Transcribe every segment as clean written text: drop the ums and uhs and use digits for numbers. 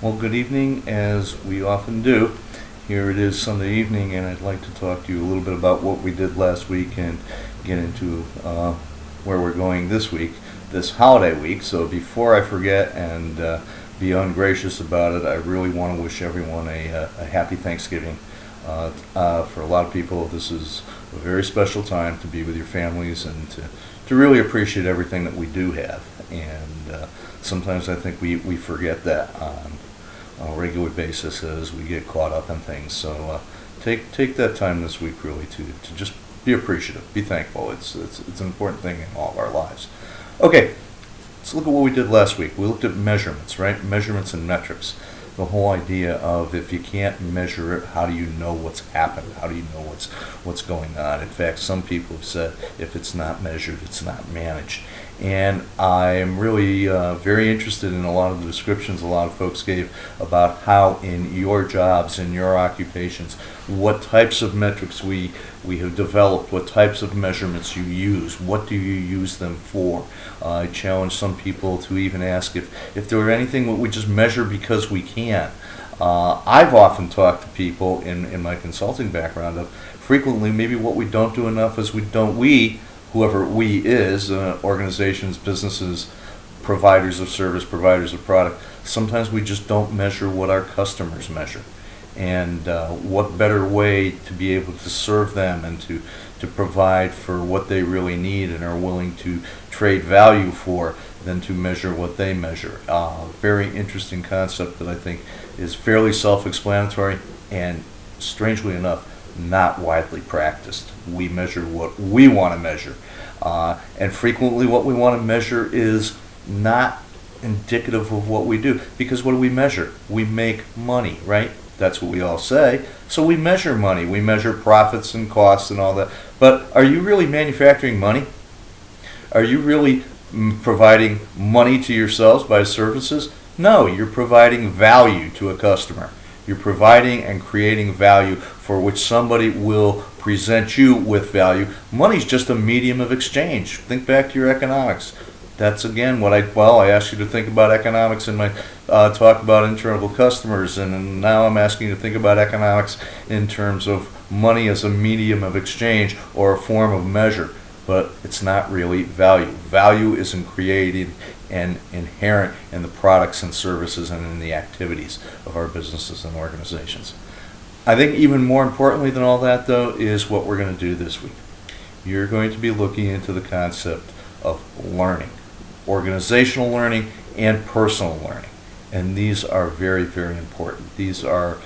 Well, good evening, as we often do. Here it is Sunday evening, and I'd like to talk to you a little bit about what we did last week and get into where we're going this week, this holiday week. So before I forget and be ungracious about it, I really want to wish everyone a happy Thanksgiving. For a lot of people, this is a very special time to be with your families and to really appreciate everything that we do have. And sometimes I think we forget that on a regular basis as we get caught up in things. So take that time this week really to just be appreciative, be thankful. It's an important thing in all of our lives. Okay, let's look at what we did last week. We looked at measurements, right? Measurements and metrics. The whole idea of if you can't measure it, how do you know what's happened? How do you know what's going on? In fact, some people have said if it's not measured, it's not managed. And I'm really very interested in a lot of the descriptions a lot of folks gave about how in your jobs, in your occupations, what types of metrics we have developed, what types of measurements you use, what do you use them for. I challenge some people to even ask if there were anything that we just measure because we can. I've often talked to people in my consulting background of frequently maybe what we don't do enough is whoever we is, organizations, businesses, providers of service, providers of product, sometimes we just don't measure what our customers measure. And what better way to be able to serve them and to provide for what they really need and are willing to trade value for than to measure what they measure. Very interesting concept that I think is fairly self-explanatory and, strangely enough, not widely practiced. We measure what we want to measure. And frequently what we want to measure is not indicative of what we do. Because what do we measure? We make money, right? That's what we all say. So we measure money. We measure profits and costs and all that. But are you really manufacturing money? Are you really providing money to yourselves by services? No, you're providing value to a customer. You're providing and creating value for which somebody will present you with value. Money's just a medium of exchange. Think back to your economics. That's again what I asked you to think about economics in my talk about internal customers, and now I'm asking you to think about economics in terms of money as a medium of exchange or a form of measure. But it's not really value. Value isn't created and inherent in the products and services and in the activities of our businesses and organizations. I think even more importantly than all that, though, is what we're going to do this week. You're going to be looking into the concept of learning, organizational learning and personal learning. And these are very, very important. These are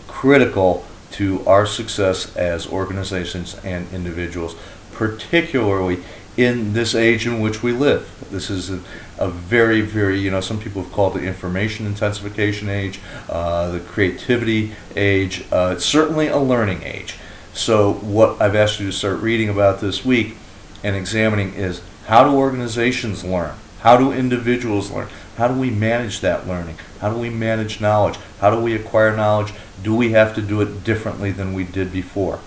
critical to our success as organizations and individuals, particularly in this age in which we live. This is a very, very, some people have called it the information intensification age, the creativity age. It's certainly a learning age. So what I've asked you to start reading about this week and examining is how do organizations learn? How do individuals learn? How do we manage that learning? How do we manage knowledge? How do we acquire knowledge? Do we have to do it differently than we did before?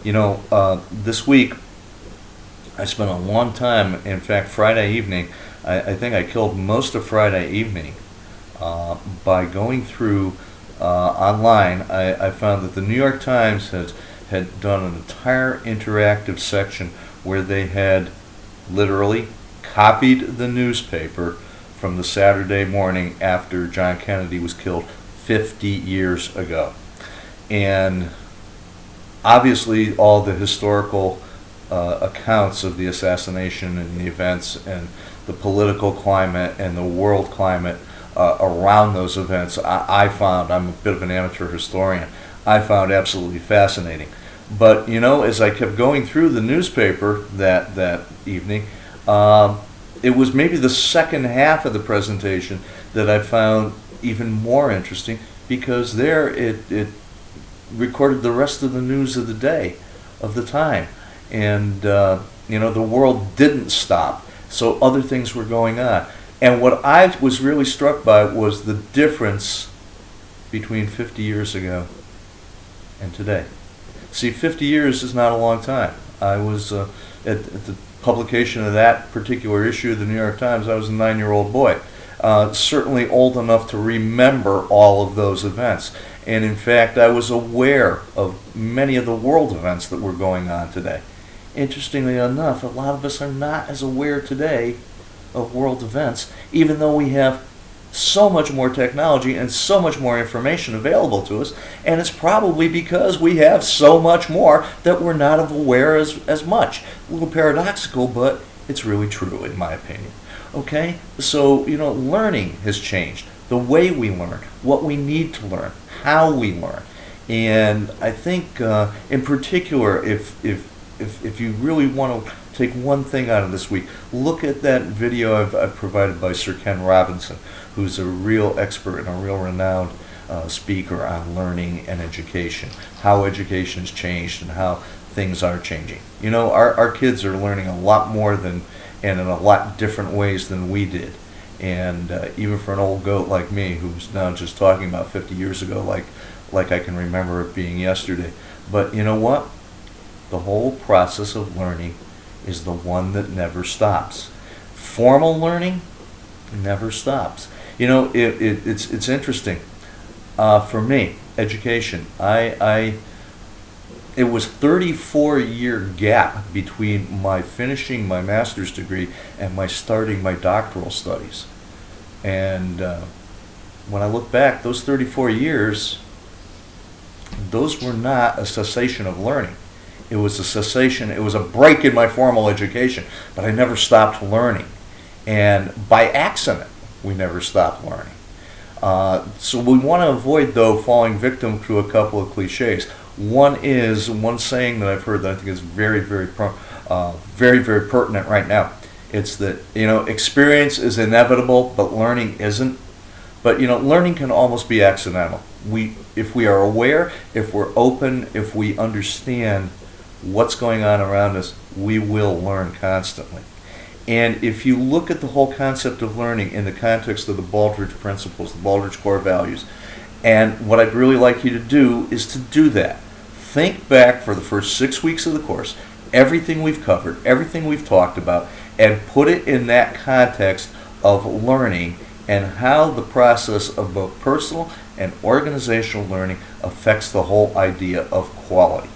This week I spent a long time, in fact, Friday evening, I think I killed most of Friday evening by going through online. I found that the New York Times had done an entire interactive section where they had literally copied the newspaper from the Saturday morning after John Kennedy was killed 50 years ago. And obviously all the historical accounts of the assassination and the events and the political climate and the world climate around those events, I found, I'm a bit of an amateur historian, I found absolutely fascinating. But, as I kept going through the newspaper that evening, it was maybe the second half of the presentation that I found even more interesting, because there it recorded the rest of the news of the day, of the time. And, the world didn't stop, so other things were going on. And what I was really struck by was the difference between 50 years ago and today. See, 50 years is not a long time. I was, at the publication of that particular issue of the New York Times, I was a 9-year-old boy. certainly old enough to remember all of those events. And in fact, I was aware of many of the world events that were going on today. Interestingly enough, a lot of us are not as aware today of world events, even though we have so much more technology and so much more information available to us, and it's probably because we have so much more that we're not aware as much. A little paradoxical, but it's really true in my opinion. Okay? So, learning has changed. The way we learn, what we need to learn, how we learn. And I think, in particular, if you really want to take one thing out of this week, look at that video I've provided by Sir Ken Robinson, who's a real expert and a real renowned speaker on learning and education, how education has changed and how things are changing. Our kids are learning a lot more and in a lot different ways than we did. And even for an old goat like me, who's now just talking about 50 years ago, like I can remember it being yesterday. But you know what? The whole process of learning is the one that never stops. Formal learning never stops. It's interesting. For me, education, it was 34-year gap between my finishing my master's degree and my starting my doctoral studies. And when I look back, those 34 years, those were not a cessation of learning. It was a break in my formal education, but I never stopped learning. And by accident, we never stopped learning. So we want to avoid, though, falling victim to a couple of cliches. One saying that I've heard that I think is very, very pertinent right now. It's that, experience is inevitable, but learning isn't. But, learning can almost be accidental. If we are aware, if we're open, if we understand what's going on around us, we will learn constantly. And if you look at the whole concept of learning in the context of the Baldrige principles, the Baldrige core values, and what I'd really like you to do is to do that. Think back for the first 6 weeks of the course, everything we've covered, everything we've talked about, and put it in that context of learning and how the process of both personal and organizational learning affects the whole idea of quality.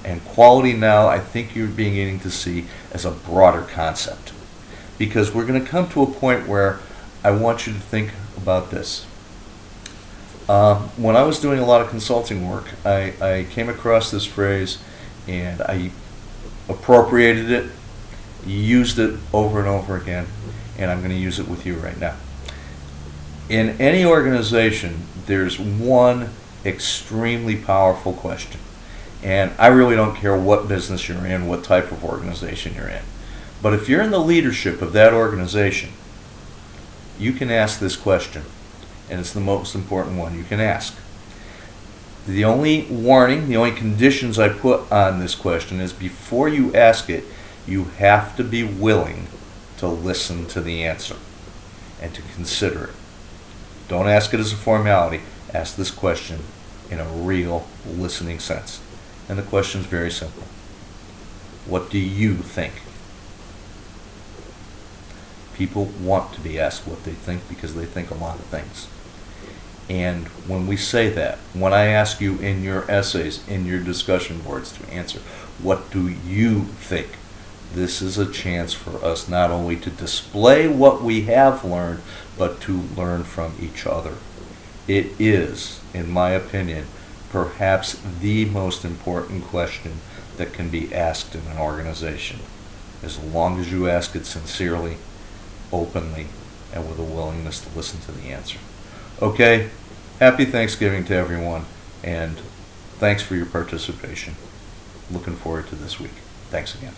And quality now, I think you're beginning to see as a broader concept. Because we're going to come to a point where I want you to think about this. When I was doing a lot of consulting work, I came across this phrase and I appropriated it, used it over and over again, and I'm going to use it with you right now. In any organization, there's one extremely powerful question. And I really don't care what business you're in, what type of organization you're in. But if you're in the leadership of that organization, you can ask this question, and it's the most important one you can ask. The only warning, the only conditions I put on this question is before you ask it, you have to be willing to listen to the answer and to consider it. Don't ask it as a formality. Ask this question in a real listening sense. And the question is very simple. What do you think? People want to be asked what they think because they think a lot of things. And when we say that, when I ask you in your essays, in your discussion boards to answer, what do you think? This is a chance for us not only to display what we have learned, but to learn from each other. It is, in my opinion, perhaps the most important question that can be asked in an organization, as long as you ask it sincerely, openly, and with a willingness to listen to the answer. Okay, happy Thanksgiving to everyone, and thanks for your participation. Looking forward to this week. Thanks again.